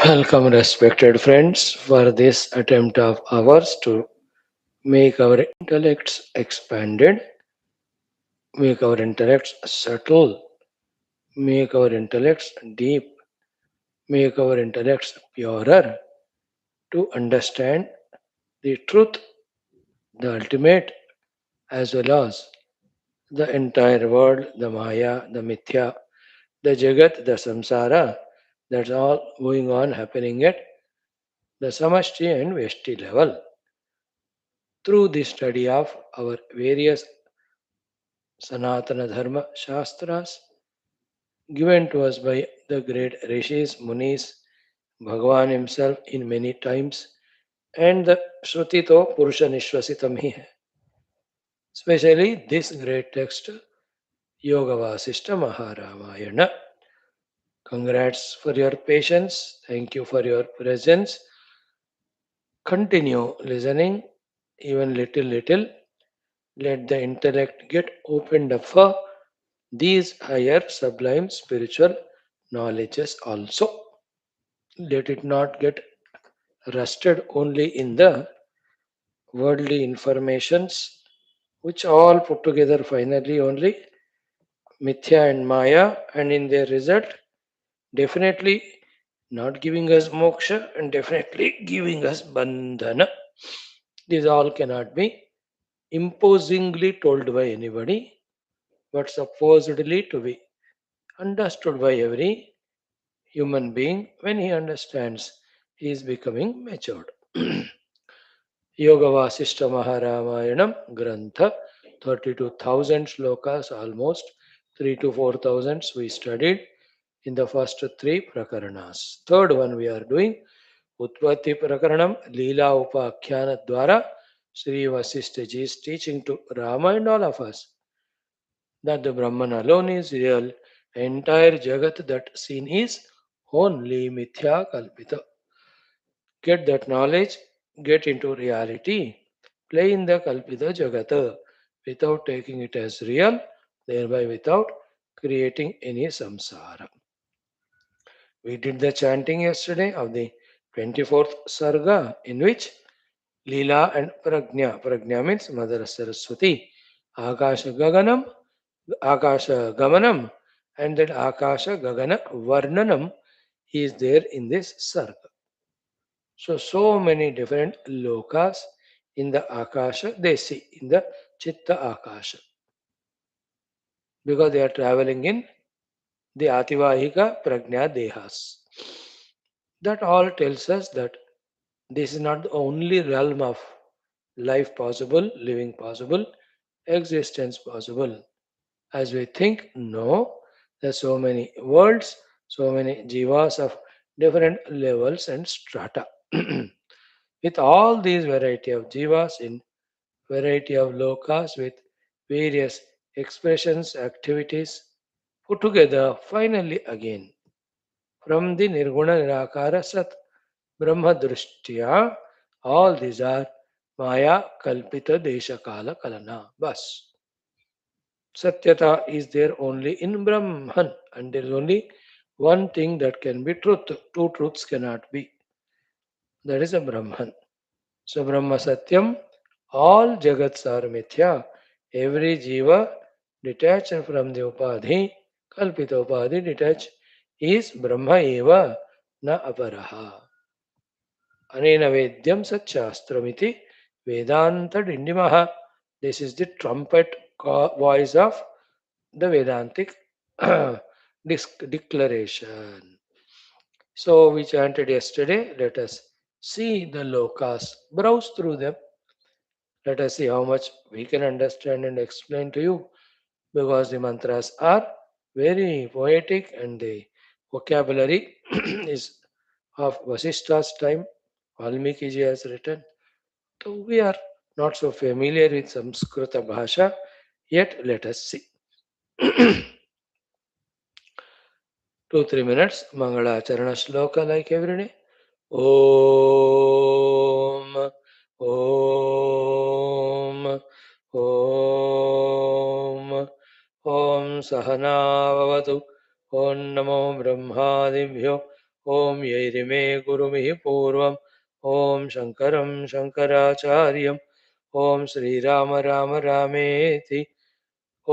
Welcome, respected friends, for this attempt of ours to make our intellects expanded, make our intellects subtle, make our intellects deep, make our intellects purer to understand the truth, the ultimate, as well as the entire world, the Maya, the Mithya, the Jagat, the Samsara, that's all going on happening at the Samashti and Veshti level. Through the study of our various Sanatana Dharma Shastras given to us by the great Rishis, Munis, Bhagavan himself in many times, and the Shruti to Purusha Nishwasitam hi hai. Especially this great text, Yoga Vaashishtha Maharamayana. Congrats for your patience. Thank you for your presence. Continue listening, even little. Let the intellect get opened up for these higher sublime spiritual knowledges also. Let it not get rusted only in the worldly informations, which all put together finally only Mithya and Maya, and in their result, definitely not giving us moksha and definitely giving us bandhana. These all cannot be imposingly told by anybody, but supposedly to be understood by every human being when he understands he is becoming matured. Yoga Vasishtha Maharamayana Grantha, 32,000 slokas, almost 3 to 4,000 we studied in the first three prakaranas. Third one we are doing Utpatthi Prakaranam Leelopakhyanam Dwara Sri Vaashishthaji is teaching to Rama and all of us that the Brahman alone is real, entire Jagat that seen is only Mithya Kalpita. Get that knowledge, get into reality, play in the Kalpita Jagata without taking it as real, thereby without creating any samsara. We did the chanting yesterday of the 24th Sarga, in which Leela and Pragna. Pragna means Mother Saraswati. Akasha Gaganam, Akasha Gamanam, and that Akasha Gagana Varnanam is there in this Sarga. So many different lokas in the Akasha they see, in the Chitta Akasha. Because they are traveling in the Ativahika Pragna Dehas. That all tells us that this is not the only realm of life possible, living possible, existence possible. As we think, no, there are so many worlds, so many jivas of different levels and strata. With all these variety of jivas in variety of lokas with various expressions, activities put together finally again from the Nirguna Nirakara Sat Brahma Drishtya, all these are Maya Kalpita Desha Kala Kalana. Bas. Satyata is there only in Brahman, and there is only one thing that can be truth. Two truths cannot be. That is a Brahman. So Brahma Satyam, all Jagats are Mithya. Every Jiva detached from the Upadhi, Kalpita Upadhi detached, is Brahma Eva, na Aparaha. Anena Vedyam Satshastramiti Vedanta Dindimaha. This is the trumpet voice of the Vedantic declaration. So we chanted yesterday. Let us see the lokas, browse through them. Let us see how much we can understand and explain to you, because the mantras are very poetic and the vocabulary is of Vasishtha's time. Valmiki ji has written. So we are not so familiar with Samskrita Bhasha, yet let us see. 2-3 minutes, Mangala Charana Shloka like every day. Om, Om, Om, Om Sahana Vavatu, Om Namo Brahmadibhyo, ॐ यैरिमे गुरुमिः पूर्वम् ॐ शङ्करं शङ्कराचार्यम् ॐ श्रीराम राम रामेति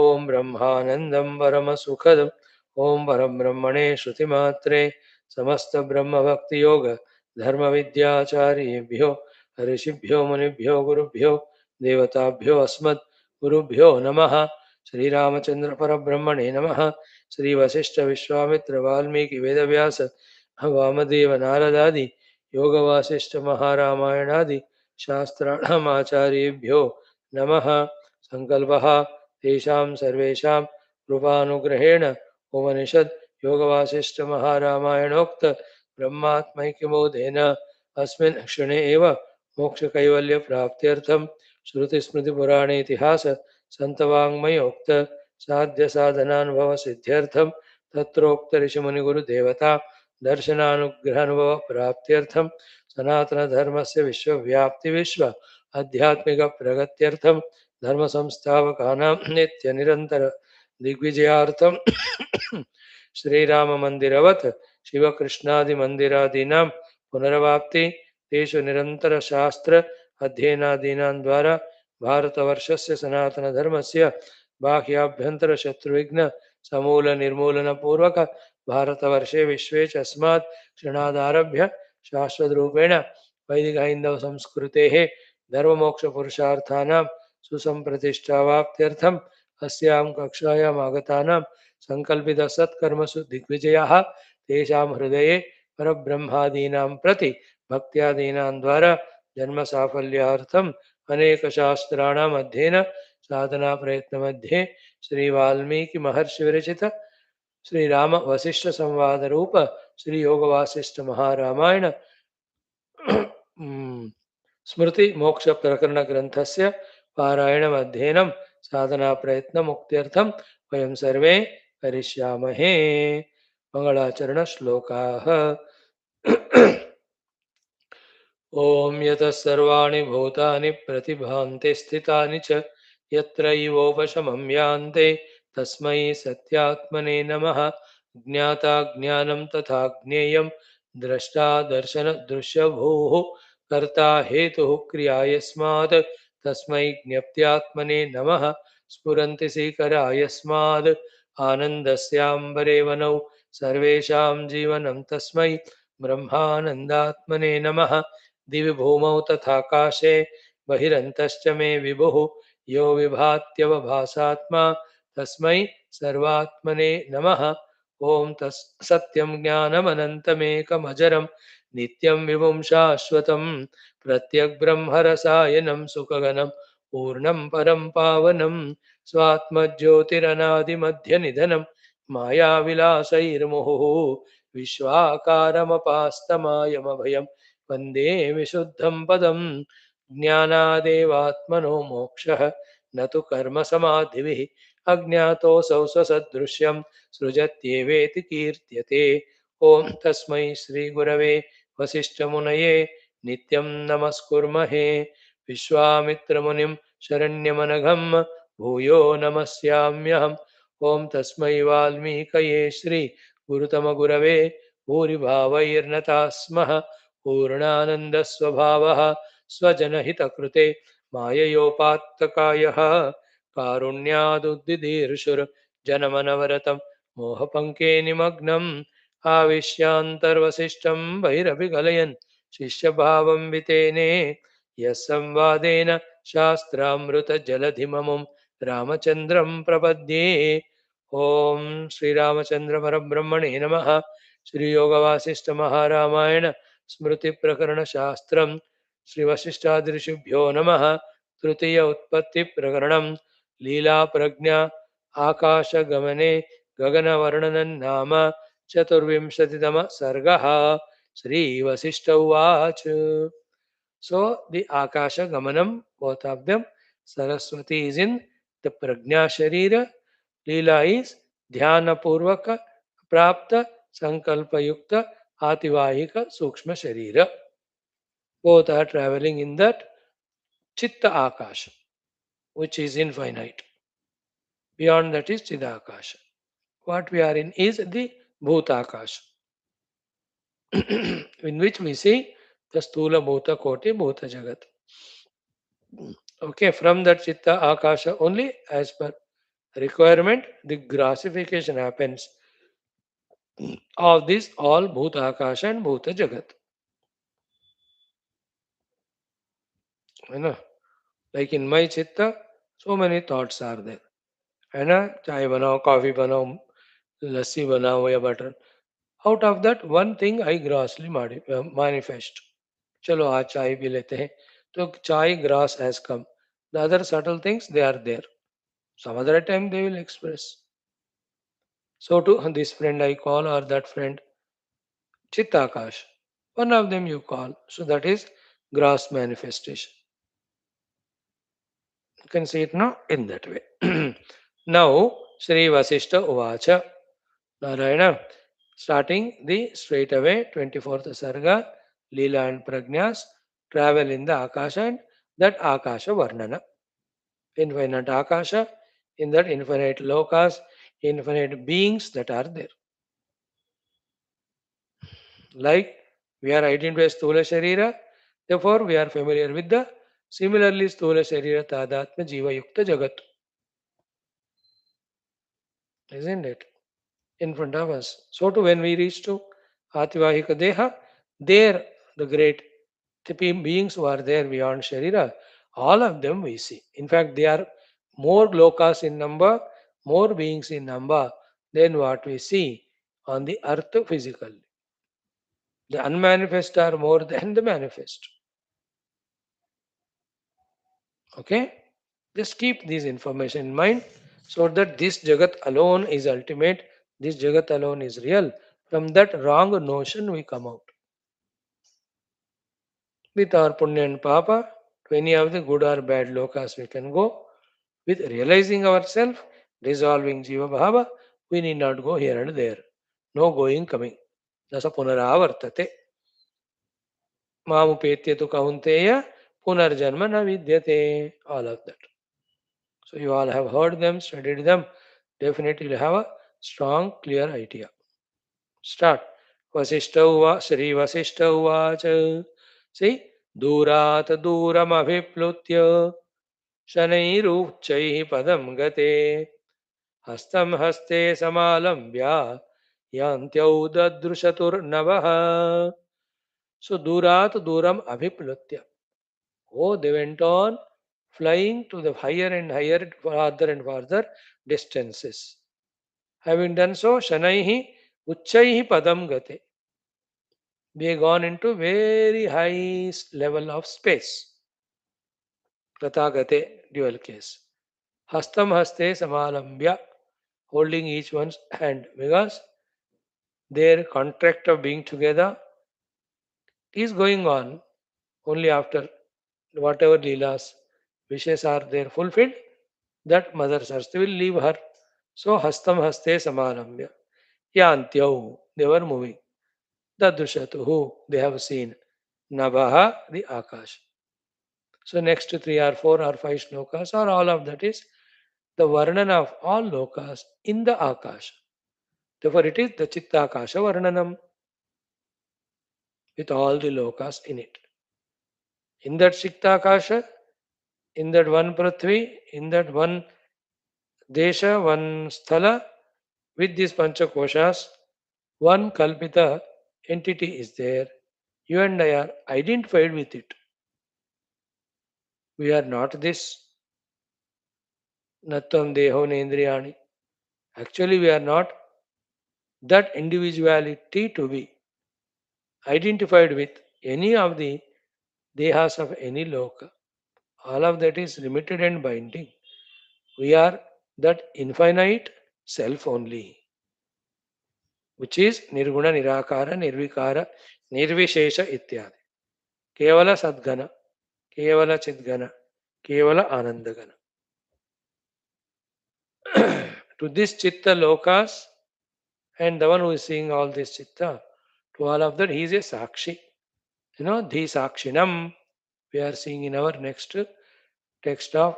ॐ ब्रह्मानन्दं परमसुखदम् ॐ परब्रह्मणे श्रुतिमात्रे समस्तब्रह्मभक्तियोग धर्मविद्याचार्येभ्यो ऋषिभ्यो मुनिभ्यो गुरुभ्यो देवताभ्यो अस्मद् गुरुभ्यो नमः। श्रीरामचन्द्रपरब्रह्मणे नमः। श्रीवसिष्ठविश्वामित्रवाल्मीकिवेदव्यास वामदेवनारदादि योगवासिष्ठमहारामायणादि शास्त्राणामाचार्येभ्यो नमः। सङ्कल्पः तेषां सर्वेषां कृपानुग्रहेण उपनिषद् योगवासिष्ठमहारामायणोक्त ब्रह्मात्मैक्यबोधेन अस्मिन् क्षणे एव मोक्षकैवल्यप्राप्त्यर्थं श्रुतिस्मृतिपुराणेतिहास सन्तवाङ्मयोक्त साध्यसाधनानुभवसिद्ध्यर्थं तत्रोक्तऋषिमुनिगुरुदेवता दर्शनानुग्रहानुभवप्राप्त्यर्थं सनातनधर्मस्य विश्वव्याप्तिविश्व आध्यात्मिकप्रगत्यर्थं धर्मसंस्थापकानां नित्यनिरन्तर दिग्विजयार्थं श्रीराममन्दिरवत् शिवकृष्णादिमन्दिरादीनां पुनरवाप्ति तेषु निरन्तरशास्त्र अध्ययनादीनां द्वारा भारतवर्षस्य सनातनधर्मस्य बाह्याभ्यन्तरशत्रुविघ्न समूलनिर्मूलनपूर्वक भारतवर्षे विश्वे च अस्मात् क्षणादारभ्य शाश्वतरूपेण वैदिकहैन्दवसंस्कृतेः धर्ममोक्षपुरुषार्थानां सुसम्प्रतिष्ठावाप्त्यर्थम् अस्यां कक्षायाम् आगतानां सङ्कल्पितसत्कर्मसु दिग्विजयाः तेषां हृदये परब्रह्मादीनां प्रति भक्त्यादीनां द्वारा जन्मसाफल्यार्थम् अनेकशास्त्राणाम् अध्ययन साधनाप्रयत्नमध्ये श्रीवाल्मीकिमहर्षिविरचित श्रीरामवसिष्ठसंवादरूप श्रीयोगवासिष्ठमहारामायण स्मृति मोक्ष प्रकरण ग्रंथस्य पारायणमध्ययनं साधनाप्रयत्नमुक्त्यर्थं वयं सर्वे करिष्यामहे। मङ्गलाचरणश्लोकाः। ॐ यतः सर्वाणि भूतानि प्रतिभान्ति स्थितानि च यत्रैवोपशमं यान्ते तस्मै सत्यात्मने नमः। ज्ञाता ज्ञानं तथा ज्ञेयं द्रष्टा दर्शनदृश्यभूः कर्ता हेतुः क्रिया यस्मात् तस्मै ज्ञप्त्यात्मने नमः। स्फुरन्ति सीकरा यस्माद् आनन्दस्याम्बरे वनौ सर्वेषां जीवनं तस्मै ब्रह्मानन्दात्मने नमः। दिवि भूमौ तथाकाशे बहिरन्तश्च मे विभुः यो विभात्यवभासात्मा तस्मै सर्वात्मने नमः। ॐ सत्यं ज्ञानमनन्तमेकमजरं नित्यं विभुं शाश्वतं प्रत्यग्ब्रह्मरसायनं सुखगनं पूर्णं परं पावनं स्वात्मज्योतिरनादिमध्यनिधनं मायाविलासैर्मुहुः विश्वाकारमपास्तमायमभयम् वन्दे विशुद्धं पदं। ज्ञानादेवात्मनो मोक्षः न तु कर्मसमाधिभिः अज्ञातोऽसौ स्वसदृश्यं सृजत्येवेति कीर्त्यते। ॐ तस्मै श्रीगुरवे वसिष्ठमुनये नित्यं नमस्कुर्महे। विश्वामित्रमुनिं शरण्यमनघं भूयो नमस्याम्यहम्। ॐ तस्मै वाल्मीकये श्रीगुरुतमगुरवे भूरिभावैर्नता स्मः। पूर्णानन्दस्वभावः स्वजनहितकृते माययोपात्तकायः कारुण्यादुद्दिदीर्षुर्जनमनवरतं मोहपङ्के निमग्नम् आविश्यान्तर्वसिष्ठं बहिरभिकलयन् शिष्यभावं वितेने यः संवादेन शास्त्रामृतजलधिममुं रामचन्द्रं प्रपद्ये। ॐ श्रीरामचन्द्रपरब्रह्मणे नमः। श्रीयोगवासिष्ठमहारामायण स्मृतिप्रकरणशास्त्रं श्रीवसिष्ठादिऋषिभ्यो नमः। तृतीय उत्पत्तिप्रकरणं लीलाप्रज्ञा आकाशगमने गगनवर्णनं नाम चतुर्विंशतितमः सर्गः। श्रीवसिष्ठ उवाच। So the Akasha Gamanam, both of them, Saraswati is in the Prajna Sharira, Leela is Dhyana Purvaka Prapta Sankalpa Yukta Ativahika Sukshma Sharira. Both are traveling in that Chitta Akasha, which is infinite. Beyond that is Chidakasha. What we are in is the Bhutakasha. in which we see the Stula Bhuta Koti Bhuta Jagat. Okay, from that Chitta Akasha only as per requirement, the grassification happens of this all Bhuta Akasha and Bhuta Jagat. You know, like in my Chitta, so many thoughts are there. है ना चाय बनाओ coffee बनाओ लस्सी बनाओ या butter out of that one thing I grossly manifest चलो आज चाय पी लेते हैं तो चाय grass has come the other subtle things they are there some other time they will express so to this friend I call or that friend chittakash one of them you call so that is gross manifestation you can see it now in that way now Shri Vasishta Uvacha Narayana starting the straight away 24th Sarga, Leela and Pragnas travel in the Akasha and that Akasha Varnana. Infinite Akasha, in that infinite Lokas, infinite beings that are there. Like we are identified as Stula Sharira, therefore we are familiar with the similarly Stula Sharira Tadatma Jiva Yukta Jagat. Isn't it? In front of us. So too when we reach to Ativahika Deha, there the great beings who are there beyond Sharira, all of them we see. In fact, they are more lokas in number, more beings in number than what we see on the earth physically. The unmanifest are more than the manifest. Okay? Just keep this information in mind so that this Jagat alone is ultimate, this Jagat alone is real. From that wrong notion we come out. With our punya and papa, to any of the good or bad lokas we can go. With realizing ourselves, dissolving jiva bhava, we need not go here and there. No going, coming. Nasa punaravartate. Mamupetya tu kaunteya, punarjanma na vidyate. All of that. So you all have heard them, studied them. Definitely you have a strong, clear idea. Start. Vasishtha Shri Vasishtha Uvacha. See, Durat Duram Abhiplutya Shanairuchaihi Padam Gate Hastam Haste Samalambya Yantyau Dadrushatur So Durat Duram Abhiplutya. Oh, they went on flying to the higher and higher, farther and farther distances. Having done so, Shanaihi Uchaihi Padam Gate. They gone into very high level of space. Prathagate, dual case. Hastam haste samalambya, holding each one's hand because their contract of being together is going on only after whatever Leela's wishes are there fulfilled, that Mother Saraswati will leave her. So hastam haste samalambya. Yantyau, they were moving. Dadrushatuhu, they have seen. Nabaha, the Akash. So next three or four or five shlokas or all of that is the Varnana of all lokas in the Akasha. Therefore it is the Chittakasha Varnanam with all the lokas in it. In that Chittakasha, in that one Prithvi, in that one Desha, one Sthala, with these Panchakoshas, one Kalpita entity is there. You and I are identified with it. We are not this Nattam Deho Nendriyani. Actually, we are not that individuality to be identified with any of the dehas of any loka. All of that is limited and binding. We are that infinite self only, which is Nirguna, Nirakara, Nirvikara, Nirvishesha ityadi. Kevala Sadgana, Kevala Chidgana, Kevala Anandagana. To this Chitta Lokas and the one who is seeing all this Chitta, to all of that, he is a Sakshi. You know, the Sakshinam, we are seeing in our next text of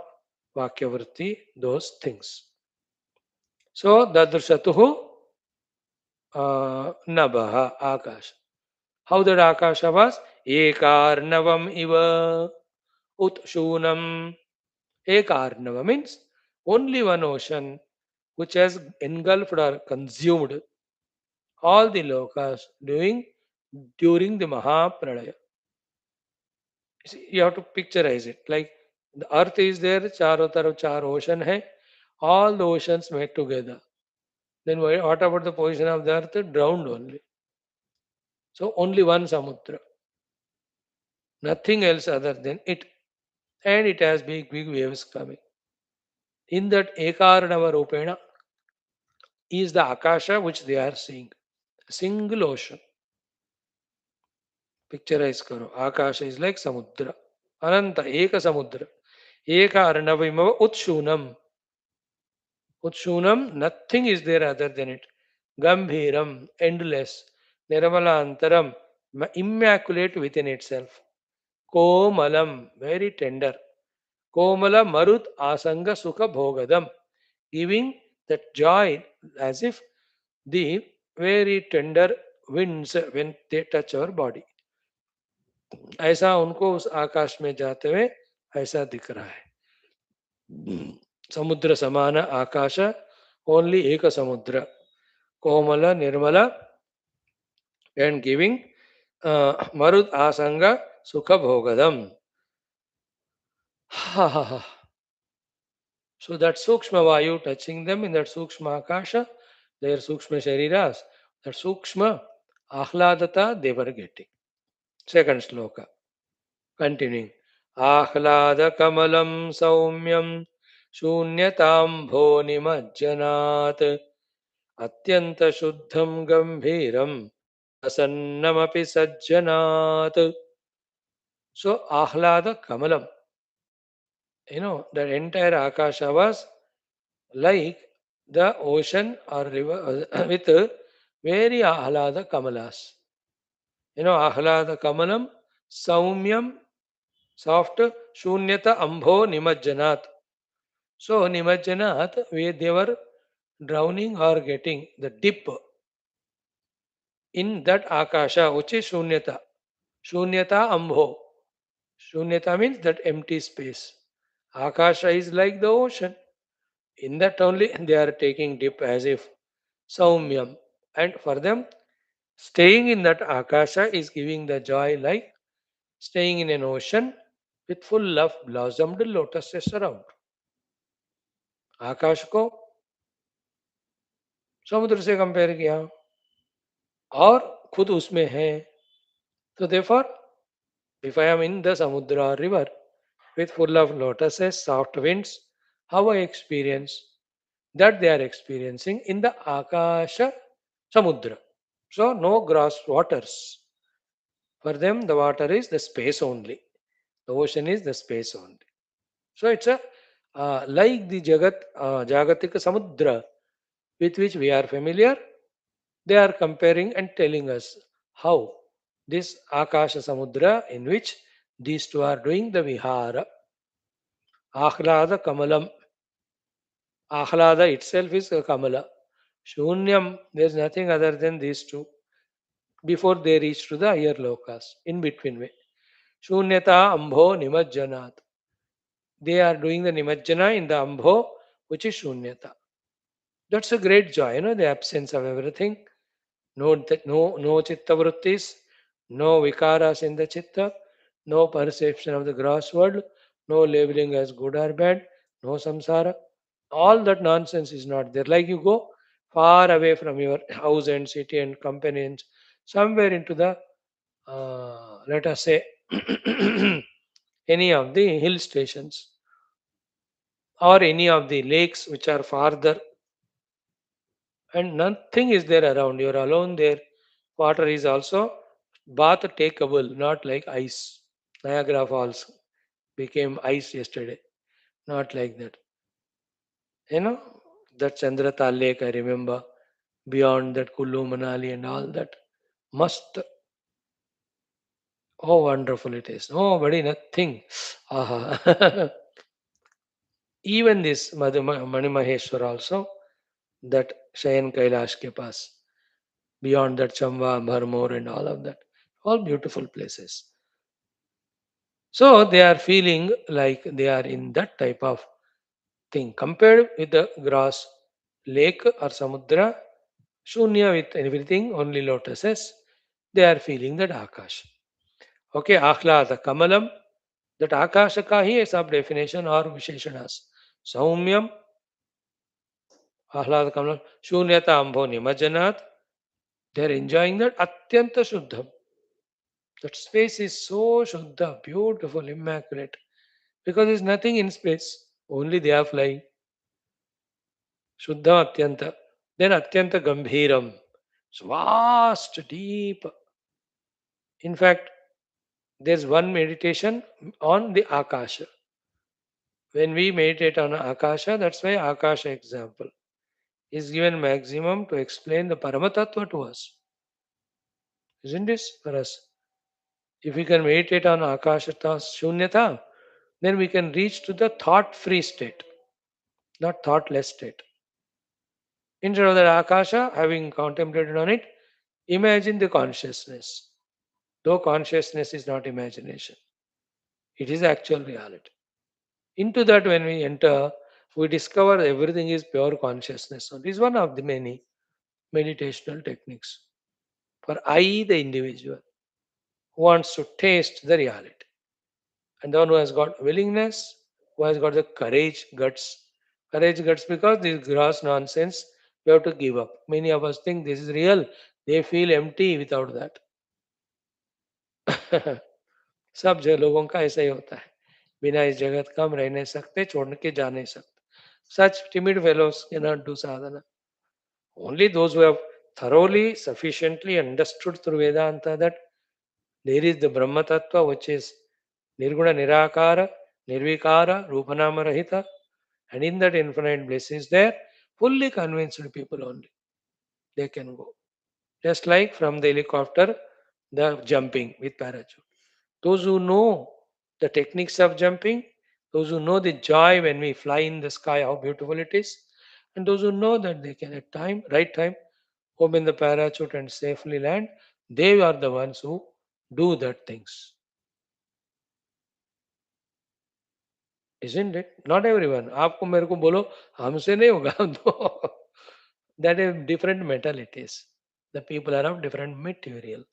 Vakyavritti, those things. So, Dadrshatuhu Nabaha Akash. How that Akasha was? Ekarnavam iva utshunam. Ekarnava means only one ocean which has engulfed or consumed all the lokas during the Maha Pralaya. See, you have to picturize it like the earth is there, charo taraf char ocean hai, all the oceans made together. Then what about the position of the earth? Drowned only. So only one samudra, nothing else other than it, and it has big waves coming. In that Ekarnava Rupena is the Akasha which they are seeing. A single ocean. Picturize karo. Akasha is like samudra. Ananta Eka samudra. Eka Arnavimava Utshunam. Utshunam, nothing is there other than it. Gambhiram, endless. Nirmalantaram, immaculate within itself. Komalam, very tender. Komala Marut Asanga Sukha Bhogadam, giving that joy as if the very tender winds when they touch our body. ऐसा उनको उस आकाश में जाते हुए ऐसा दिख रहा है. समुद्र समान आकाश, ओनली एक समुद्र, कोमल निर्मल and giving marud asanga sukha bhogadam. Ha ha ha. So that Sukshma Vayu touching them in that Sukshma Akasha, their Sukshma Shariras, that Sukshma Ahladata they were getting. Second sloka. Continuing. Ahlada Kamalam Saumyam Shunyatam Nimajjanat Atyanta Shuddham Gambhiram Asannamapi Sajjanat. So Ahlada Kamalam. That entire Akasha was like the ocean or river with very ahlada kamalas. Ahlada kamalam, saumyam, soft, shunyata ambho nimajjanat. So nimajjanat, where they were drowning or getting the dip in that akasha, which is shunyata. Shunyata ambho. Shunyata means that empty space. Akasha is like the ocean. In that only they are taking dip as if Saumyam. And for them, staying in that Akasha is giving the joy like staying in an ocean with full of blossomed lotuses around. आकाश को समुद्र से compare किया और खुद उसमें है. So therefore, if I am in the samudra or river with full of lotuses, soft winds, how I experience that they are experiencing in the Akasha Samudra. So no gross waters. For them, the water is the space only. The ocean is the space only. So it's a like the Jagatika Samudra with which we are familiar. They are comparing and telling us how this Akasha Samudra in which these two are doing the vihara. Ahlada Kamalam. Ahlada itself is a Kamala. Shunyam, there is nothing other than these two before they reach to the higher lokas, in between way. Shunyata Ambho Nimajjanat. They are doing the Nimajjana in the Ambho, which is Shunyata. That's a great joy, the absence of everything. No chitta vrittis, no vikaras in the chitta, no perception of the gross world, no labeling as good or bad, no samsara. All that nonsense is not there. Like you go far away from your house and city and companions, somewhere into the, let us say, any of the hill stations or any of the lakes which are farther, and nothing is there around. You're alone there. Water is also bath takeable, not like ice. Niagara Falls became ice yesterday. Not like that. You know, that Chandratal Lake, I remember, beyond that Kullu Manali and all that. Must, oh, wonderful it is. Nobody, nothing. Aha. Even this Mani Maheshwar also, that Shayan Kailash ke paas, beyond that Chamba, Bharmor and all of that. all beautiful places. So they are feeling like they are in that type of thing compared with the gross lake or samudra, shunya with everything, only lotuses. They are feeling that akash. Okay, ahlada kamalam, that akasha ka hi a sub definition or visheshanas. Saumyam, ahlada kamalam, shunyata ambho nimajanat. They are enjoying that atyanta shuddham. That space is so shuddha, beautiful, immaculate. Because there's nothing in space, only they are flying. Shuddha atyanta. Then atyanta gambhiram. It's vast, deep. In fact, there's one meditation on the akasha. When we meditate on akasha, that's why akasha example is given maximum to explain the Paramatattva to us. Isn't this for us? If we can meditate on akashata shunyata, then we can reach to the thought-free state, not thoughtless state. Instead of that akasha, having contemplated on it, imagine the consciousness. Though consciousness is not imagination, it is actual reality. Into that, when we enter, we discover everything is pure consciousness. So, this is one of the many meditational techniques for I, the individual, who wants to taste the reality. And the one who has got willingness, who has got the courage, guts. Courage, guts, because this gross nonsense, we have to give up. Many of us think this is real. They feel empty without that. सब लोगों का ऐसा ही होता है. बिना इस जगत का हम रह नहीं सकते, छोड़ के जा नहीं सकते. Such timid fellows cannot do sadhana. Only those who have thoroughly, sufficiently understood through Vedanta that there is the Brahma Tattva, which is Nirguna Nirakara, Nirvikara, Rupanama Rahita, and in that infinite bliss is there, fully convinced people only. They can go. Just like from the helicopter, the jumping with parachute. Those who know the techniques of jumping, those who know the joy when we fly in the sky, how beautiful it is, and those who know that they can at right time, open the parachute and safely land, they are the ones who do that things. Isn't it? Not everyone. आपको मेरे को बोलो हमसे नहीं होगा तो that is different mentalities. The people are of different material.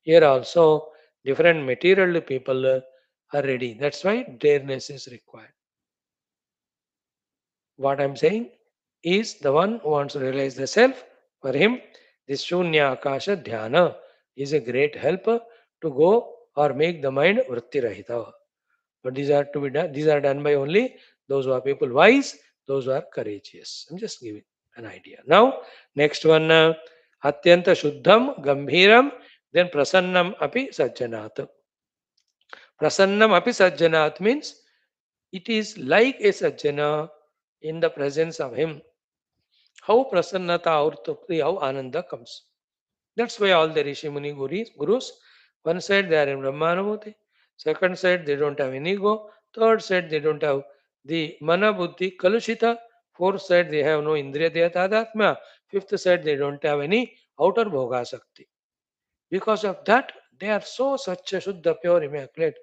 Here also different material people are ready. That's why dareness is required. What I'm saying is the one who wants to realize the self, for him, this Shunya Akasha Dhyana is a great helper to go or make the mind vritti rahita. But these are to be done, these are done by only those who are people wise, those who are courageous. I'm just giving an idea. Now, next one, Atyanta Shuddham, Gambhiram, then Prasannam Api Sajjanat. Prasannam Api Sajjanat means it is like a Sajjana in the presence of him. How Prasannata or Tupti, how Ananda comes. That's why all the Rishi Muni Gurus, one side they are in Brahmanamurti, second side they don't have any ego, third side they don't have the Mana Buddhi Kalushita, fourth side they have no Indriya Dehatadhatma, fifth side they don't have any outer Bhoga Sakti. Because of that, they are so such a Shuddha, pure, immaculate,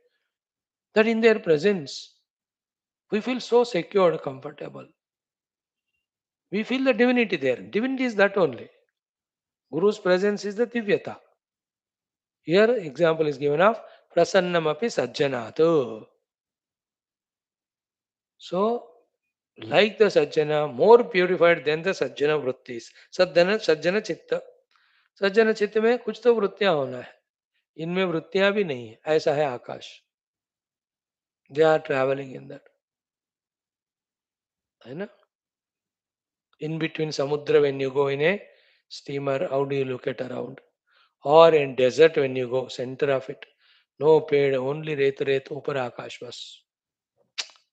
that in their presence, we feel so secure, comfortable. We feel the divinity there. Divinity is that only. Guru's presence is the Divyata. Here, example is given of Prasannamapi Sajjanatu. So, like the Sajjana, more purified than the Sajjana Vrittis. Sajjana Chitta. Sajjana Chitta में कुछ तो वृत्तियां होना है. इनमें वृत्तियां भी नहीं है. ऐसा है आकाश. They are traveling in that. है ना? In between Samudra, when you go in a steamer, how do you look at around? Or in desert, when you go center of it, no paid, only रेत रेत ऊपर आकाश बस.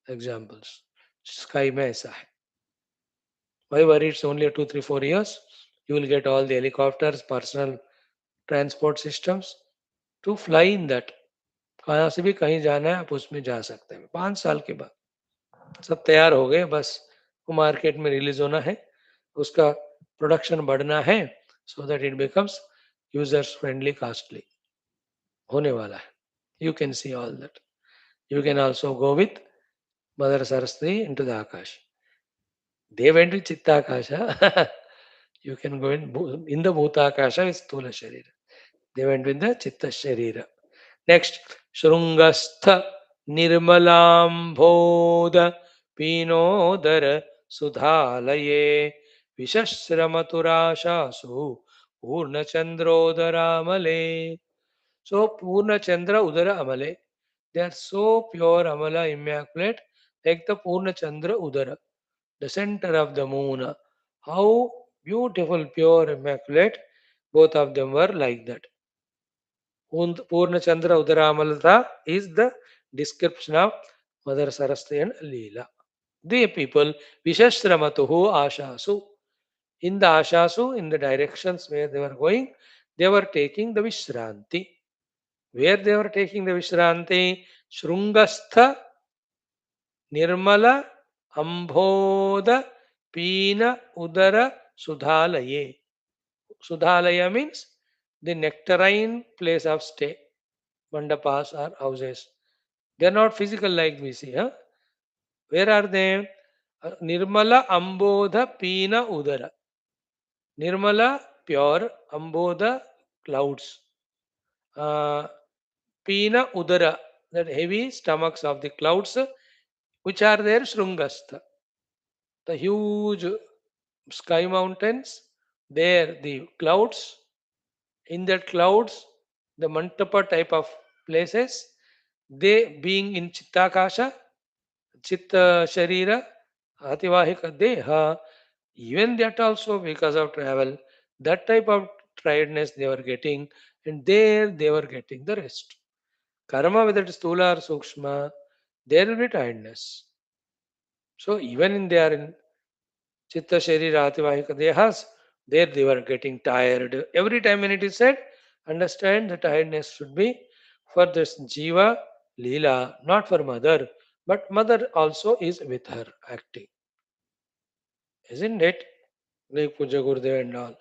Examples. Sky में ऐसा है. Why worry? It's only 2, 3, 4 years. You will get all the helicopters, personal transport systems to fly in that. कहाँ से भी कहीं जाना है आप उसमें जा सकते हैं. 5 साल के बाद सब तैयार हो गए, बस वो मार्केट में रिलीज होना है, उसका प्रोडक्शन बढ़ना है, so that it becomes users friendly, costly. होने वाला है. You can see all that. You can also go with Mother Saraswati into the Akash. They went with Chitta Akasha. You can go in the Bhuta Akasha with Stula Sharira. They went with the Chitta Sharira. Next, Shrungastha Nirmalambhoda Pinodara Sudhalaye Vishashramaturashasu Purnachandrodharamale. So Purna Chandra Udara Amale. They are so pure Amala immaculate, like the Purna Chandra Udara, the center of the moon. How beautiful, pure, immaculate. Both of them were like that. Purna Chandra Udara Amalata is the description of Mother Saraswati and Leela. They people Vishashramatuhu Ashasu. In the Ashasu, in the directions where they were going, they were taking the Vishranti. Where they were taking the Vishranti, Shrungastha, Nirmala, Ambodha, Pina, Udara, Sudhalaye. Sudhalaya means the nectarine place of stay, mandapas or houses. They are not physical like we see. Huh? Where are they? Nirmala, Ambodha, Pina, Udara. Nirmala, pure, Ambodha, clouds. Uh, Pina Udara, that heavy stomachs of the clouds, which are there Shrungastha, the huge sky mountains, there the clouds, in that clouds, the Mantapa type of places, they being in Chittakasha, Chitta Sharira, Ativahika Deha, even that also because of travel, that type of tiredness they were getting, and there they were getting the rest. Karma, whether it is Stula or Sukshma, there will be tiredness. So even in they are in Chitta Sharira Ativahika Dehas, there they were getting tired. Every time when it is said, understand the tiredness should be for this Jiva Leela, not for mother, but mother also is with her acting. Isn't it? Like Puja Gurudev and all.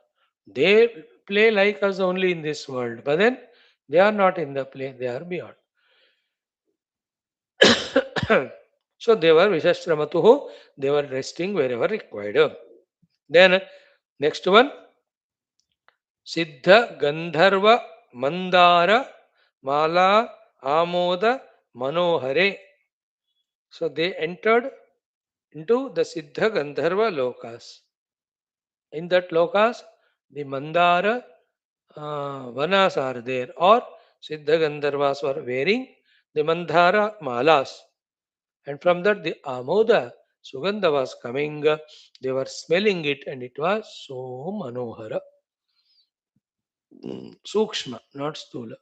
They play like us only in this world, but then they are not in the play, they are beyond. So they were Vishastramatuhu, they were resting wherever required. Then next one, Siddha Gandharva Mandara Mala Amoda Manohare. So they entered into the Siddha Gandharva Lokas. In that Lokas, the Mandara Vanas are there, or Siddha Gandharvas were wearing the Mandara Malas. And from that, the Amoda Sugandha was coming. They were smelling it, and it was so Manohara. Sukshma, not Stula.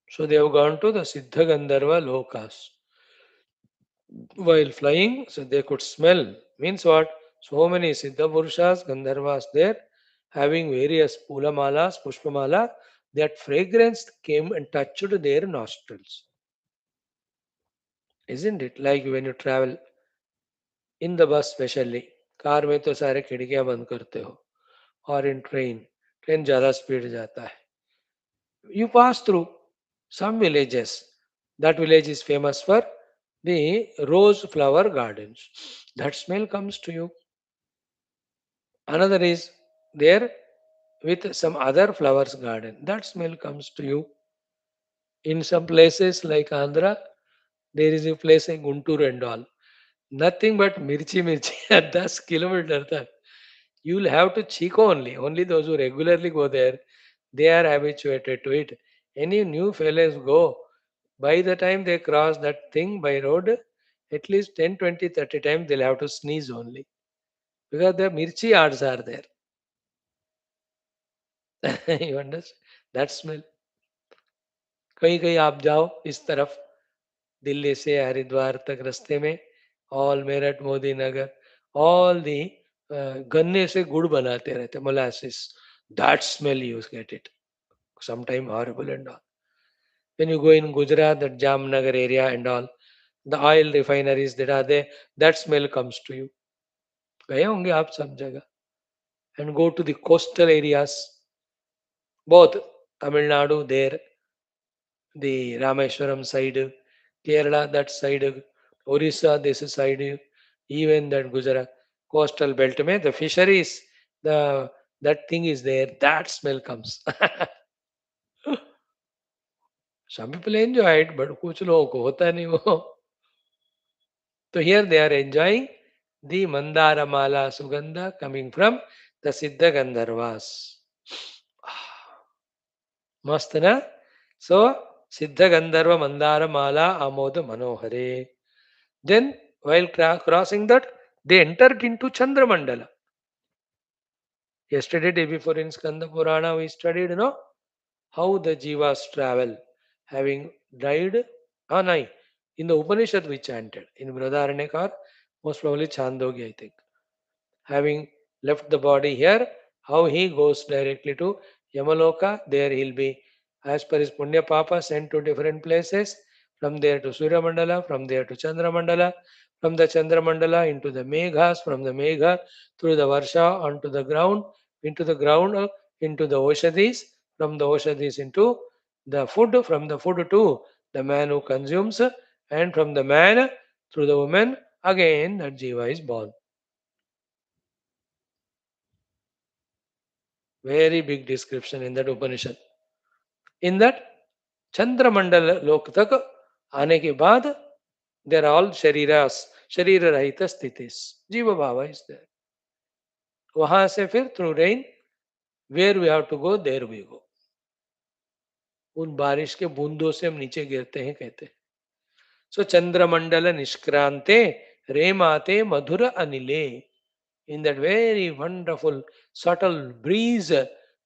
So they have gone to the Siddha Gandharva Lokas. While flying, so they could smell. Means what? So many Siddha Purushas, Gandharvas there, having various Pulamalas, Pushpamala, that fragrance came and touched their nostrils. Isn't it? Like when you travel in the bus specially car में तो सारे खिड़कियां बंद करते हो और in train train ज़्यादा speed जाता है you pass through some villages that village is famous for the rose flower gardens that smell comes to you another is there with some other flowers garden that smell comes to you in some places like Andhra there is a place in Guntur and all nothing but mirchi at 10 kilometer tak. You'll have to check only. Only those who regularly go there, they are habituated to it. Any new fellows go. By the time they cross that thing by road, at least 10, 20, 30 times they'll have to sneeze only. Because the mirchi yards are there. You understand? That smell. कहीं कहीं आप जाओ इस तरफ दिल्ली से हरिद्वार तक रास्ते में all Meerut Modi Nagar all the गन्ने से गुड़ बनाते रहते molasses that smell you get it sometime horrible and all. When you go in Gujarat, that Jamnagar area and all, the oil refineries that are there, that smell comes to you. गए होंगे आप सब जगह. And go to the coastal areas, both Tamil Nadu there, the Rameshwaram side, Kerala that side, Orissa this side, even that Gujarat coastal belt, mein, the fisheries, the that thing is there. That smell comes. Some people enjoy it, but कुछ लोगों को होता नहीं वो. So here they are enjoying the Mandara Mala Sugandha coming from the Siddha Gandharvas. मस्त ना. So Siddha Gandharva Mandara Mala Amoda Manohare. Then while crossing that, they entered into Chandramandala. Yesterday, day before in Skanda Purana, we studied, how the jivas travel, having died. Ah, no, in the Upanishad we chanted. In Vradaranekar, most probably Chandogi, I think. Having left the body here, how he goes directly to Yamaloka, there he'll be, as per his Punya Papa, sent to different places, from there to Surya Mandala, from there to Chandra Mandala, from the Chandra Mandala into the Meghas, from the Megha through the Varsha onto the ground, into the Oshadis, from the Oshadis into the food, from the food to the man who consumes, and from the man through the woman, again that Jiva is born. Very big description in that Upanishad. In that Chandramandala lok tak आने के बाद they are all शरीरास शरीर रहित स्थितिस जीव भाव is there. वहां से फिर through rain where we have to go there we go. उन बारिश के बूंदों से हम नीचे गिरते हैं कहते हैं. So चंद्रमंडल निष्क्रांते रेमाते मधुर अनिले. In that very wonderful subtle breeze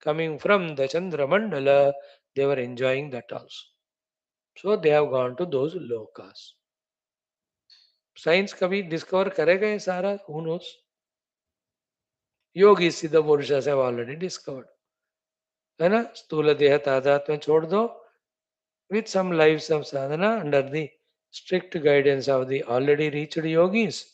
coming from the Chandramandala, they were enjoying that also. So they have gone to those lokas. Science कभी डिस्कवर करेगा ये सारा? Who knows? योगी सिद्ध पुरुष have already discovered. है ना? स्थूल देह तादात में छोड़ दो. With some lives of sadhana under the strict guidance of the already reached yogis,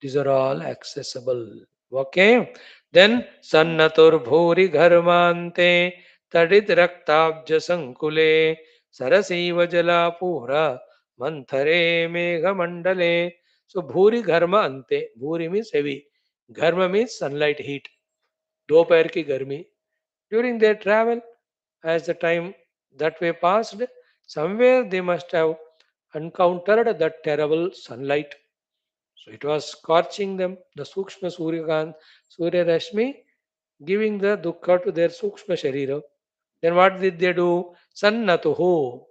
these are all accessible. Okay? Then Sannatur Bhuri Gharmante Tadit Raktabja Sankule Sarasiva Jala Pura Manthare Megha Mandale. So Bhuri Gharma Ante. Bhuri means heavy. Gharma means sunlight heat. दोपहर की गर्मी. During their travel, as the time that way passed, somewhere they must have encountered that terrible sunlight. So it was scorching them, the Sukshma Surya Rashmi, giving the dukkha to their Sukshma Sharira. Then what did they do? Sannatuho.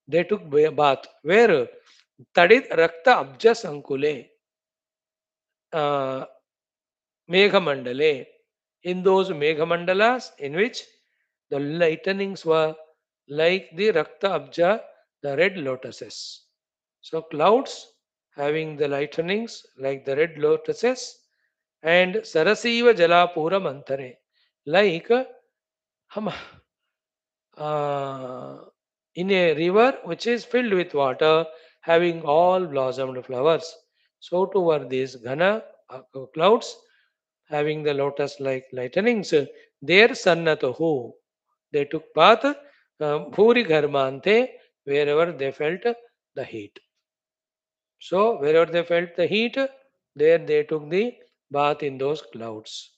They took bath. Where? Tadit Rakta Abja Sankule. Uh, Meghamandale. In those Meghamandalas, in which the lightnings were like the Rakta Abja, the red lotuses. So clouds having the lightnings like the red lotuses, and Sarasiva Jalapura Mantare, like hum, in a river which is filled with water, having all blossomed flowers. So too were these Ghana clouds having the lotus like lightnings. Their Sannatahu. They took bath, Bhuri Gharmante, wherever they felt the heat. So, wherever they felt the heat, there they took the bath in those clouds.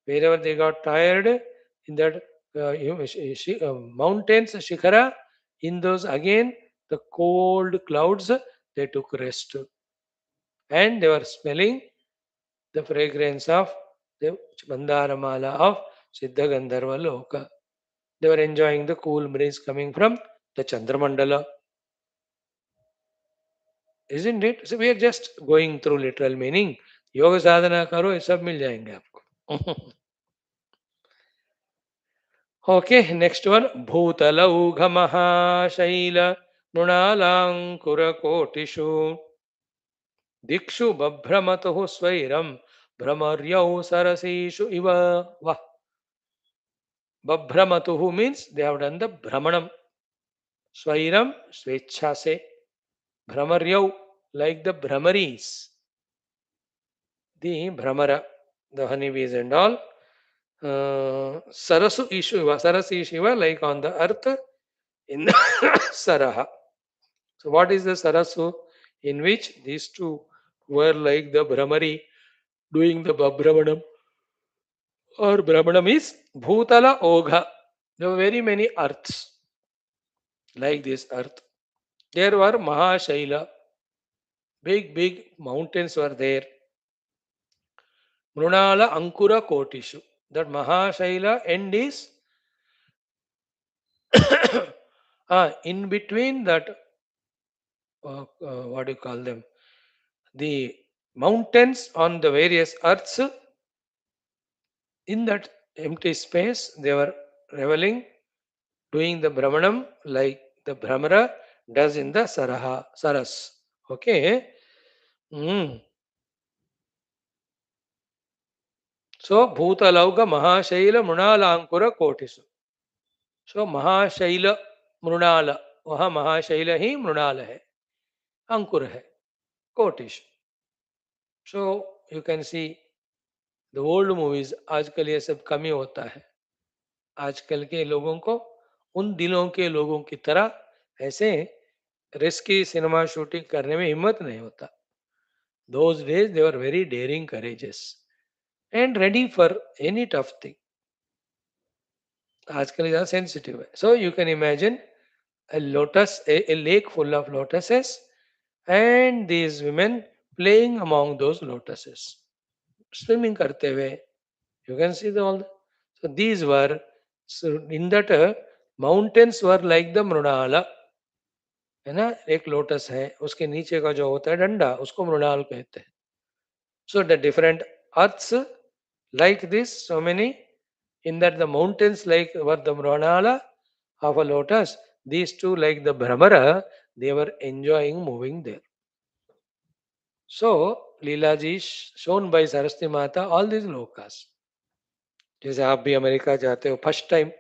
Wherever they got tired, in that mountains, Shikhara, in those again, the cold clouds, they took rest. And they were smelling the fragrance of the Mandaramala of Siddha Gandharva Loka. They were enjoying the cool breeze coming from the Chandramandala. Isn't it? So we are just going through literal meaning. योग साधना करो ये सब मिल जाएंगे आपको. Okay next one भूतलौघ महाशैल मृणालांकुर कोटिषु दिक्षु बभ्रमतु स्वैरम भ्रमर्यौ सरसीषु इव. वाह. बभ्रमतु means they have done the भ्रमणम. स्वैरम स्वेच्छा से. भ्रमर्यौ like the भ्रमरीस. The Brahmara, the honeybees and all. Sarasu Ishiva, Saras Ishiva, like on the earth, in the Saraha. So, what is the Sarasu in which these two were like the Brahmari doing the Brahmanam, or Brahmanam is Bhutala Ogha. There were very many earths like this earth. There were Mahashaila, big mountains were there. Mrunala Ankura Kotishu. That Mahashaila end is in between that, what do you call them? The mountains on the various earths, in that empty space, they were reveling, doing the Brahmanam like the Brahmara does in the Saras. Okay. Mm. So, Bhutalauga Mahashaila Mrunala Kotisu. So, Mahashaila Mrunala, वहाँ महाशैल ही मृणाल है, अंकुर है, Kotish. So you can see the old movies. आजकल ये सब कमी होता है. आजकल के लोगों को उन दिनों के लोगों की तरह ऐसे रिस्की सिनेमा शूटिंग करने में हिम्मत नहीं होता. Those days they were very daring, courageous and ready for any tough thing. आजकल ज़्यादा सेंसिटिव है. So you can imagine a lotus, a lake full of lotuses, and these women playing among those lotuses, swimming करते हुए. You can see the all. So these were, so in that mountains were like the मृणाला, है ना. एक lotus है, उसके नीचे का जो होता है डंडा, उसको मृणाल कहते हैं. So the different earths like this, so many, in that the mountains like were the mranala of a lotus, these two like the Brahmara, they were enjoying moving there. So Leela ji shown by Saraswati माता all these lokas. जैसे आप भी America जाते हो, first time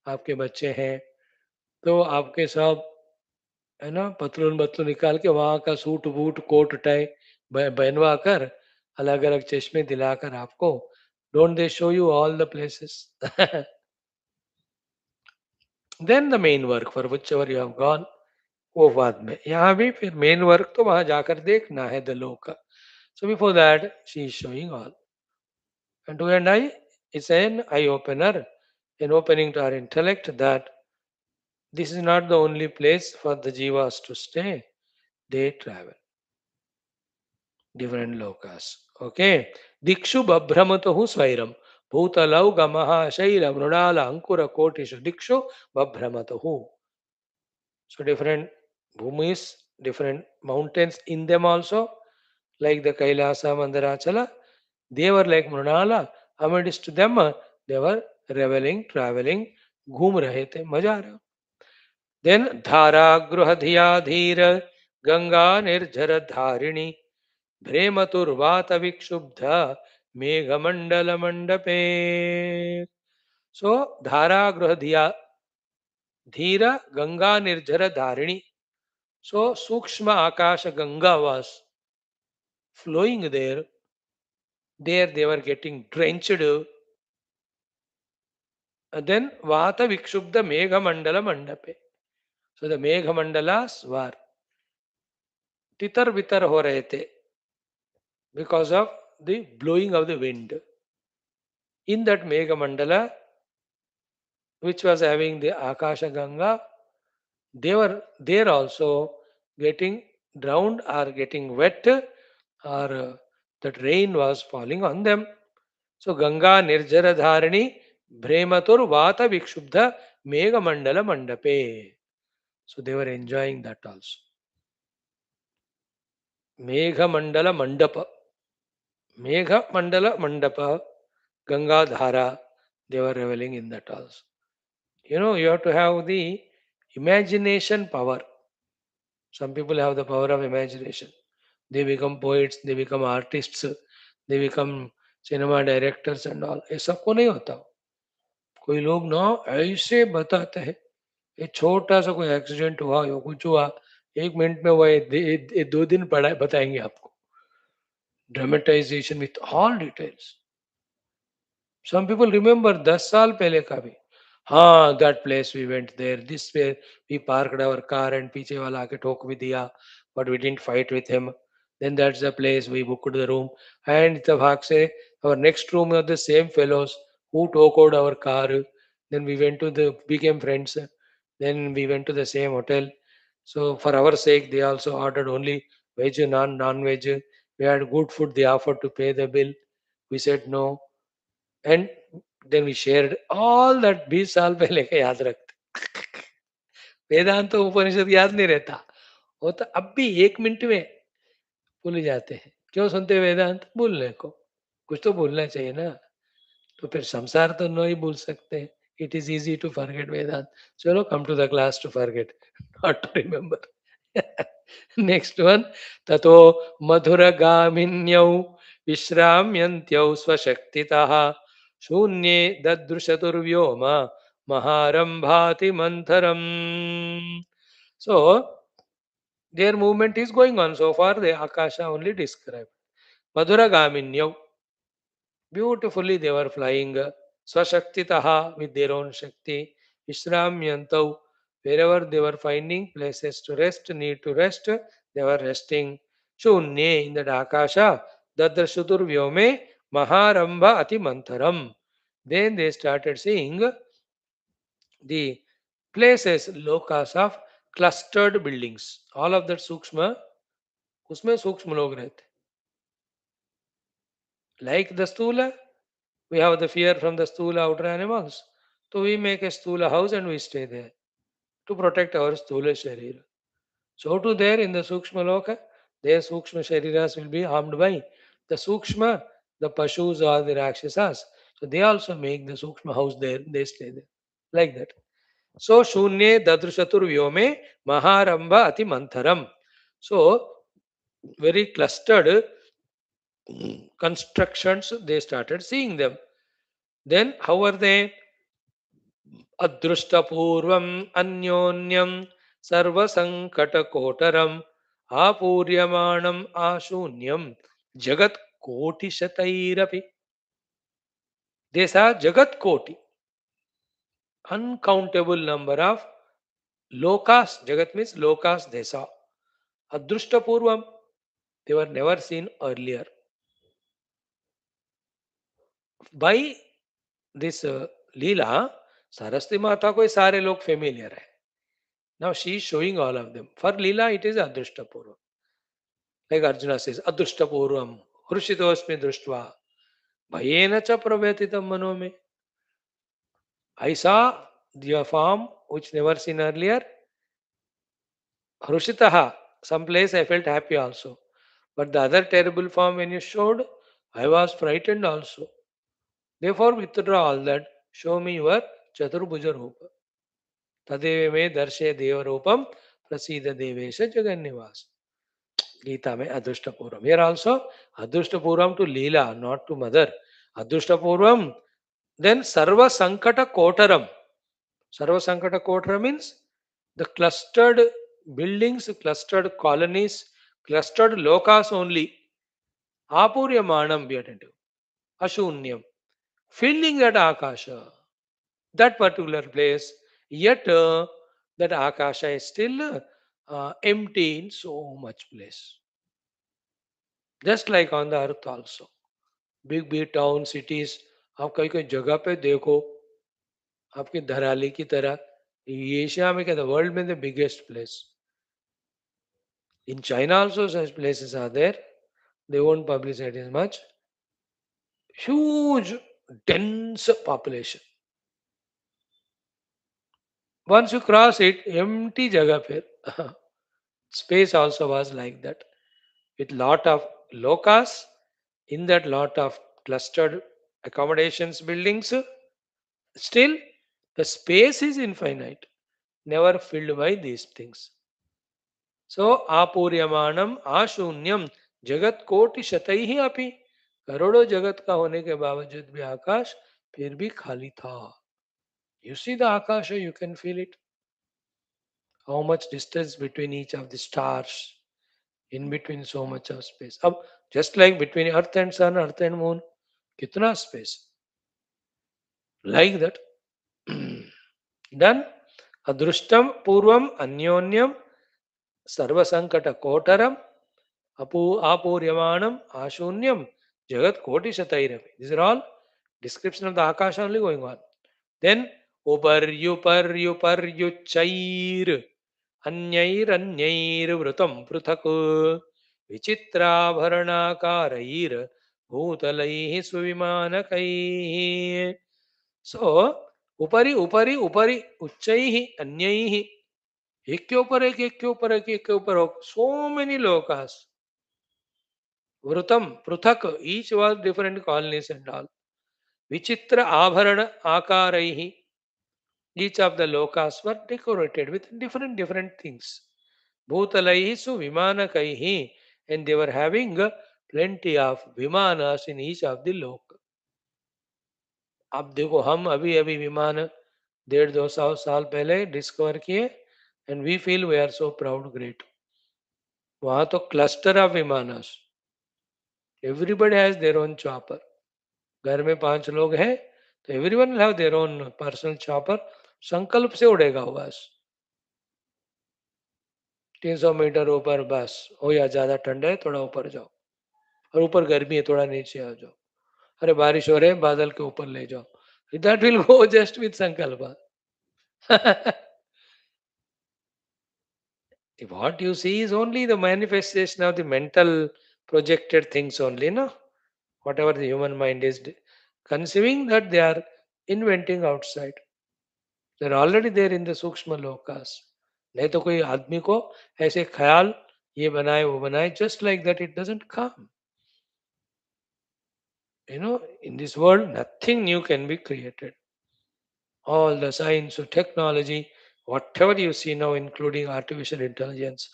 आपके बच्चे हैं, तो आपके सब, है ना, पतलून बतलून निकाल के वहां का सूट बूट कोट टाई पहनवा कर, अलग अलग चश्मे दिलाकर आपको, don't they show you all the places. Then the main work for whichever you have gone, वो बाद में. यहाँ भी फिर मेन वर्क तो वहां जाकर देखना है, the look. So before that she is showing all. And to and I is an eye opener, an opening to our intellect that this is not the only place for the jivas to stay. They travel different lokas. Okay. Dikshu babhramatuhu swairam. Bhutalau gamaha shaila mrunala ankura kotishu. Dikshu babhramatuhu. So different bhumis, different mountains in them also, like the Kailasa, Mandarachala, they were like Mrunala. Amidst them, they were reveling, traveling, घूम रहे थे, मजा आ रहा. Then Dhara Gruhadhiya Dhira Ganga Nirjara Dharini Brematurvata Vikshubdha Meghamandala Mandape. So Dhara Gruhadhiya Dhira Ganga Nirjara Dharini. So Sukshma Akasha Ganga was flowing there. There they were getting drenched. And then Vata Vikshubda Megha Mandala Mandape. So the Megha Mandalas were titar vitar ho rahe the because of the blowing of the wind. In that Megha Mandala, which was having the Akasha Ganga, they were there also getting drowned or getting wet, or that rain was falling on them. So Ganga Nirjara Dharani Brematur Vata Vikshubdha Megha Mandala Mandape. So they were enjoying that also. Megha Mandala Mandapa. Megha Mandala Mandapa, Ganga Dhara, they were reveling in that also. You know, you have to have the imagination power. Some people have the power of imagination. They become poets, they become artists, they become cinema directors and all. ये सबको नहीं होता. कोई लोग ना ऐसे बताते हैं, ये छोटा सा कोई एक्सीडेंट हुआ या कुछ हुआ, 1 मिनट में वो 2 दिन पढ़ा बताएंगे आपको. Dramatisation with all details. Some people remember 10 साल पहले का भी. that place we went there. This way we parked our car and पीछे वाला आके ठोक भी दिया, but we didn't fight with him. Then that's the place we booked the room. And the भाग से our next room are the same fellows who took out our car. Then we went to the became friends. Then we went to the same hotel. So for our sake, they also ordered only veg, non-veg. We had good food. They offered to pay the bill. We said no. And then we shared all that 20 साल पहले के याद रखते वेदांत तो उपनिषद याद नहीं रहता वो तो अब भी 1 मिनट में भूल जाते हैं क्यों सुनते वेदांत भूलने को कुछ तो भूलना चाहिए ना तो फिर संसार तो नहीं भूल सकते it is easy to forget Vedant चलो come to the class to forget not to remember next one ततो मधुरगामिन्यौ विश्राम्यन्त्यौ स्वशक्तितः शून्ये ददृशतुर्व्योम महारंभाति मंथरम so their movement is going on so far the akasha only described madhuragaminyau beautifully they were flying swashaktitaha with their own shakti. Ishramyantau wherever they were finding places to rest, need to rest, they were resting. Shunye in that akasha dadrashudur vyome maharambha ati mantharam. Then they started seeing the places, lokas of clustered buildings. All of that सूक्ष्म उसमें सूक्ष्म लोग रहते like the stula we have the fear from the stula outer animals. So we make a stula house and we stay there to protect our stula sharira. So to there in the Sukshma Loka, their Sukshma Shariras will be harmed by the Sukshma, the Pashus or the Rakshasas. So they also make the Sukshma house there, they stay there. Like that. So Shunye Dadrushatur Vyome Maharambha Ati Mantharam. So very clustered constructions, they started seeing them. Then how are they? अदृष्टपूर्वम् अन्योन्यं सर्वसङ्कटकोटरम् आपूर्यमाणम् आशून्यं जगत्कोटिशतैरपि they saw jagat koti uncountable number of lokas jagat means lokas they saw adruštapurvam they were never seen earlier by this leela saraswati mata ko ye sare log familiar hai now she is showing all of them for leela it is adruštapurvam like Arjuna says, Adruštapurvam, Hrushitosmi Društva, Bhayena cha pravyatitam mano me. I saw the form which never seen earlier. Hrushitaha, some place I felt happy also. But the other terrible form when you showed, I was frightened also. Therefore, withdraw all that. Show me your Chaturbhuja Rupa. Tadeve me darshe deva rupam prasida devesha jagannivas. Gita mein Adruštapurvam. Here also Adruštapurvam to Leela, not to mother. Adruštapurvam. Then Sarva Sankata Kotaram. Sarva Sankata Kotaram means the clustered buildings, clustered colonies, clustered lokas only. Apuryamanam be attentive. Ashunyam. Filling that Akasha, that particular place. Yet that Akasha is still empty in so much place. Just like on the earth also. Big big town cities आप कहीं कहीं जगह पे देखो आपकी धराली की तरह ये एशिया में क्या वर्ल्ड में the biggest place in China also such places are there they won't publish it as much huge dense population once you cross it empty jagah फिर space also was like that with lot of lokas in that lot of clustered accommodations buildings still the space is infinite never filled by these things. So आपूर्यमाणम आशून्यम जगत कोटि शतई ही अपि करोड़ों जगत का होने के बावजूद भी आकाश फिर भी खाली था. You see the akasha, you can feel it. How much distance between each of the stars, in between so much of space. अब just like between earth and sun, earth and moon, कितना space? Like that. Done. Adrushtam purvam anyonyam sarvasankata kotaram apuryamanam ashunyam jagat koti shatairapi. These are all description of the Akasha only going on. Then uparyuparyuparyuchair अन्यैरन्यैर् वृतं पृथक् विचित्राभरणाकारैर् भूतलैः सुविमानकैः. So उपरि उपरि उपरि उच्चैः अन्यैः, एक के ऊपर एक के ऊपर एक के ऊपर so many lokas. Vrutam पृथक, each was different colonies and all. Vichitra abharana akaraihi, each of the lokas were decorated with different things. Bhutalaihi su vimanakaihi, and they were having plenty of vimanas in each of the lok. अब देखो हम अभी अभी विमान 150-200 साल पहले discover किए, and we feel we are so proud great. वहां तो क्लस्टर ऑफ विमानस, everybody has their own chopper. घर में 5 लोग हैं तो everyone will have their own personal chopper. संकल्प से उड़ेगा वो बस. 300 मीटर ऊपर बस हो, या ज्यादा ठंडा है थोड़ा ऊपर जाओ, और ऊपर गर्मी है थोड़ा नीचे आ जाओ, अरे बारिश हो रहे है बादल के ऊपर ले जाओ. That will go just with संकल्प. What you see is only the manifestation of the mental projected things only, no? Whatever the human mind is conceiving, that they are inventing outside. They are already there in the सूक्ष्म Lucas. नहीं तो कोई आदमी को ऐसे ख्याल ये बनाए वो बनाए, just like that it doesn't come. You know, in this world nothing new can be created. All the science or technology, whatever you see now, including artificial intelligence,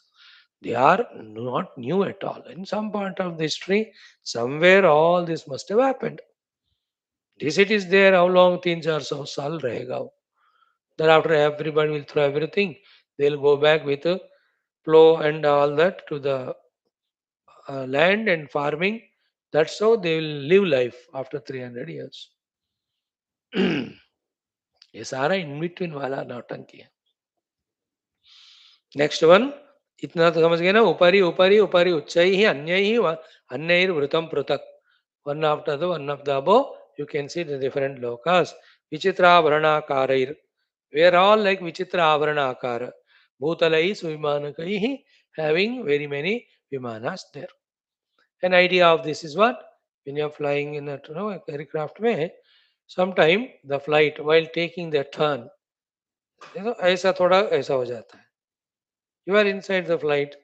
they are not new at all. In some part of the history, somewhere all this must have happened. This it is there, how long 300-400 साल रहेगा वो. Then after everybody will throw everything, they'll go back with a plow and all that to the land and farming. That's how they will live life after 300 years. ये सारा in between वाला नौटंकी है. Next one. इतना तो समझ गए ना. ऊपरी ऊपरी ऊपरी उच्चै ही अन्य ही अन्य वृतम पृथक. One after the one of the above you can see the different lokas. Vichitra Varnakarair. We are all like Vichitra Varnakara. Bhutalai Suvimanakaihi, having very many Vimanas there. An idea of this is what? When you are flying in a aircraft में, sometime the flight while taking the turn, ऐसा थोड़ा ऐसा हो जाता है. You are inside the flight.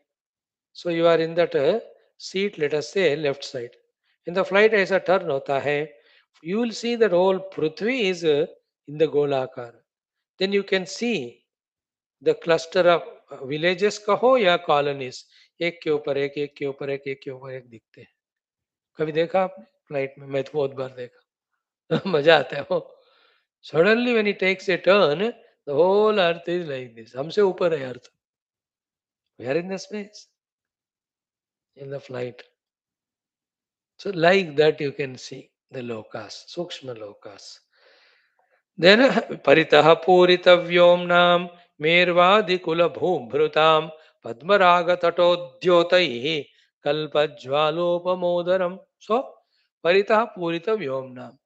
So you are in that seat, let us say left side. In the flight ऐसा turn होता है, you will see that whole Prithvi is in the Golakar. Then you can see the cluster of villages कहो या colonies, एक के ऊपर एक के ऊपर एक के ऊपर एक दिखते हैं. कभी देखा आपने फ्लाइट में? मैं तो बहुत बार देखा. मजा आता है वो. Suddenly when it takes a turn, the whole earth is like this. हमसे ऊपर है earth. We are in the space, in the flight. So like that you can see the lokas, sukshma lokas. Then paritah puritavvyomnam mervadikula bhubhrutam padmaraga tatodyotai kalpajvalopamodaram. So paritah puritavvyomnam,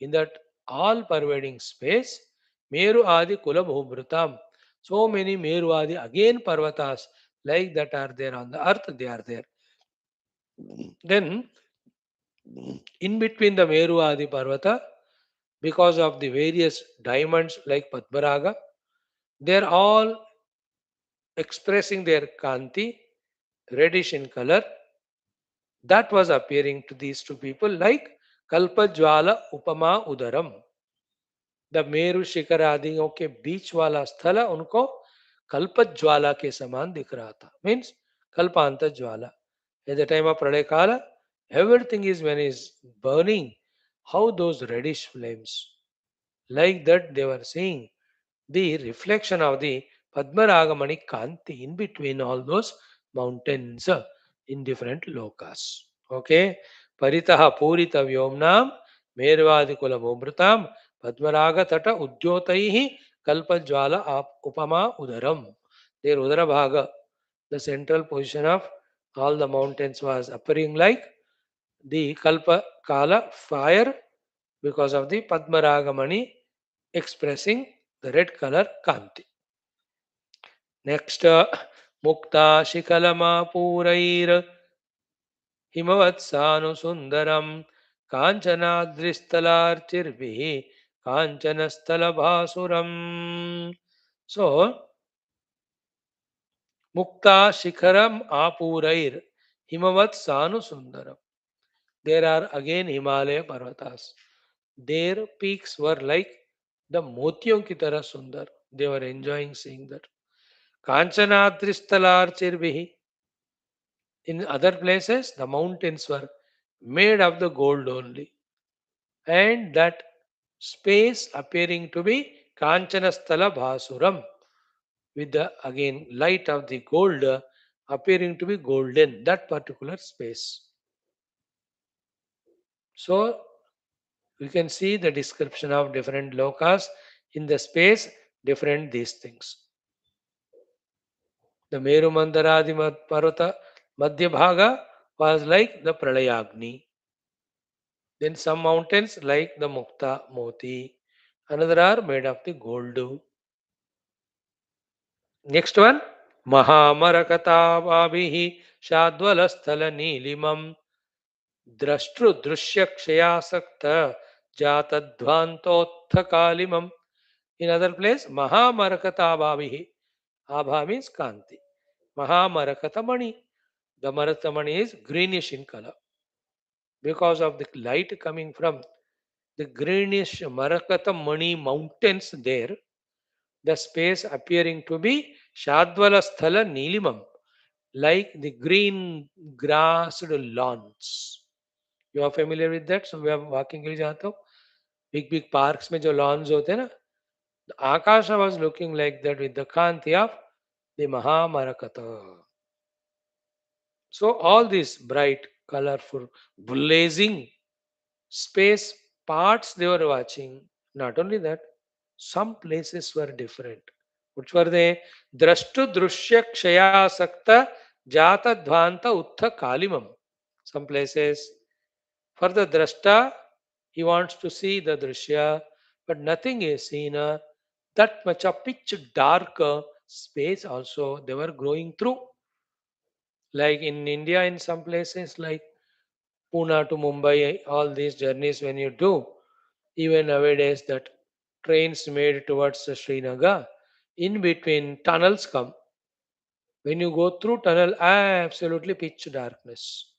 in that all pervading space, meru adi kula bhubhrutam. So many meru adi again parvatas like that are there on the earth, they are there. Then in between the Meru Adi Parvata, because of the various diamonds like Padmaraga, they are all expressing their Kanti, reddish in color. That was appearing to these two people like Kalpajwala Upama Udaram. The Meru शिखर आदियों के बीच वाला स्थल उनको कल्प ज्वाला के समान दिख रहा था. मीन्स कल्पांत ज्वाला. At the time of Pralaya Kala, everything is when is burning. How those reddish flames, like that they were seeing the reflection of the Padmaragamani Kanti in between all those mountains in different lokas. Okay. Paritaha Purita Vyomnam Mervadi Kula Mumritam Padmaraga Tata Udyotaihi Kalpajwala Upama Udaram. Their Udara Bhaga, the central position of all the mountains, was appearing like the Kalpa Kala fire because of the Padmaragamani expressing the red color Kanti. Next, Mukta Shikalama Purair Himavatsanu Kanchanadristalarchirvihi Kanchanastalabhasuram. So, Mukta Shikaram Apurair Himavat Sanu. There are again Himalaya Parvatas. Their peaks were like the motiyon ki tarah sundar. They were enjoying seeing that. Kanchanadristalarchirvihi. In other places, the mountains were made of the gold only. And that space appearing to be Kanchanasthala Bhasuram, with the again light of the gold appearing to be golden, that particular space. So we can see the description of different lokas in the space, different these things. The Meru Mandaradi Parvata Madhya Bhaga was like the Pralayagni. Then some mountains like the Mukta Moti. Another are made of the gold. Next one. Mahamarakatavabihi Shadwalasthal Nilimam Drashtru Drushyakshayasakta Jatadvantotha Kalimam. In other place, Mahamarakatavabihi. Abha means Kanti. Mahamarakamani. The Maratamani is greenish in color. Because of the light coming from the greenish Marakatamani mountains there, the space appearing to be Shadvala Sthala Nilimam, like the green grassed lawns. You are familiar with that? So we are walking के लिए जाते हो big big parks में जो lawns होते हैं ना, the Akasha was looking like that with the Kanti of the Mahamarakata. So all these bright, colorful, blazing space parts they were watching. Not only that, some places were different. Which were they? Drashtu Drushya Kshaya Sakta Jata Dvanta Uttha Kalimam. Some places for the Drashta, he wants to see the Drushya, but nothing is seen. That much of pitch dark space also they were going through. Like in India, in some places like Pune to Mumbai, all these journeys when you do, even nowadays that trains made towards the Srinagar, in between tunnels come. When you go through tunnel, absolutely pitch darkness.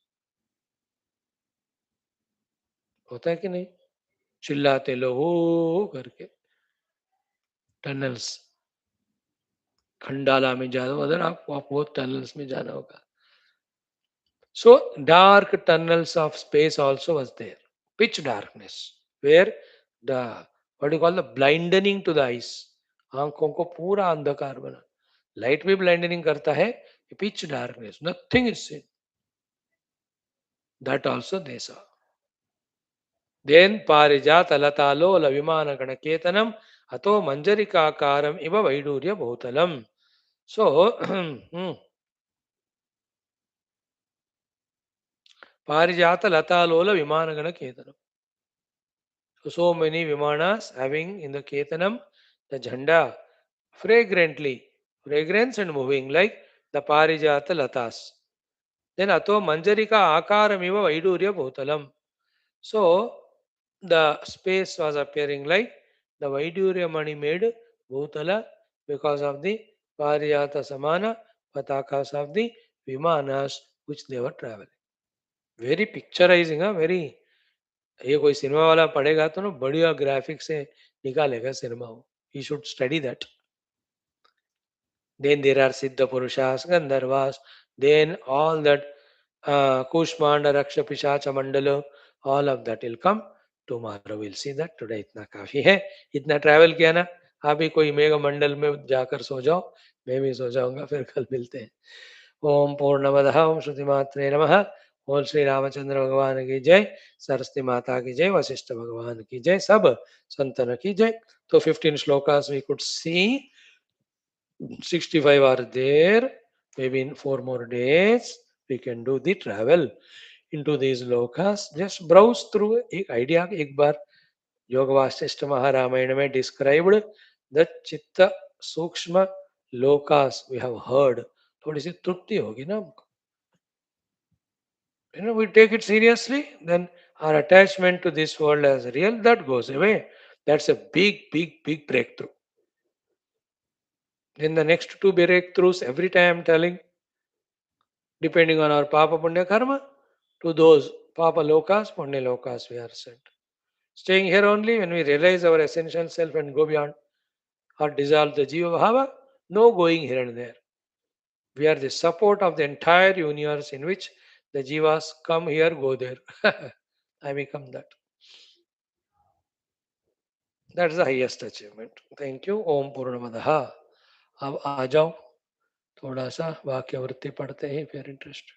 होता है कि नहीं? चिल्लाते लो हो करके tunnels Khandala में जाना उधर आपको टनल्स में जाना होगा. So dark tunnels of space also was there. Pitch darkness where the what do you call the blinding to the eyes. आंखों को पूरा अंधकार बना. लाइट भी ब्लाइंडिंग करता है. Pitch darkness. Nothing is seen. That also they saw. Then parijata latalola vimana ganaketanam ato manjarikakaram iva vaidurya bhutalam. So parijata latalola vimana ganaketanam. So many vimanas having in the ketanam the jhanda fragrance and moving like the parijata latas. Then ato manjarika akaramiva vaidurya bhutalam. So the space was appearing like the Vaidurya Mani made Bhutala because of the Parijata Samana Patakas of the Vimanas which they were traveling. Very picturizing, very. ये कोई cinema वाला पढ़ेगा तो ना बढ़िया graphics से निकालेगा cinema वो. He should study that. Then there are Siddha Purushas, Gandharvas, then all that Kushmanda, Raksha, Pishacha, Mandala, all of that will come. Tomorrow we'll see that. Today इतना काफी है. इतना ट्रैवल किया ना, आप भी कोई मेघ मंडल में जाकर सो जाओ. मैं भी सो जाऊंगा. फिर कल मिलते हैं. ओम पूर्णमदः ओम श्रुति मात्रे नमः. ओम श्री रामचंद्र भगवान की जय. सरस्वती माता की जय. वशिष्ठ भगवान की जय. सब संतन की जय. So 15 shlokas we could see, 65 are there. Maybe in 4 more days we can do the travel into these lokas. Just browse through एक idea. एक बार योग वासिष्ठ महारामायण में described the चित्त सूक्ष्म lokas we have heard. थोड़ी सी तृप्ति होगी ना हमको. We take it seriously, then our attachment to this world as real, that goes away. That's a big, big, big breakthrough. In the next two breakthroughs, every time I'm telling, depending on our Papa Punya Karma, to those Papa Lokas, Punya Lokas we are sent. Staying here only when we realize our essential self and go beyond or dissolve the Jiva Bhava, no going here and there. We are the support of the entire universe in which the Jivas come here, go there. I become that. That's the highest achievement. Thank you. Om Purnamadaha. अब आ जाओ, थोड़ा सा वाक्य वृत्ति पढ़ते हैं if you are interested.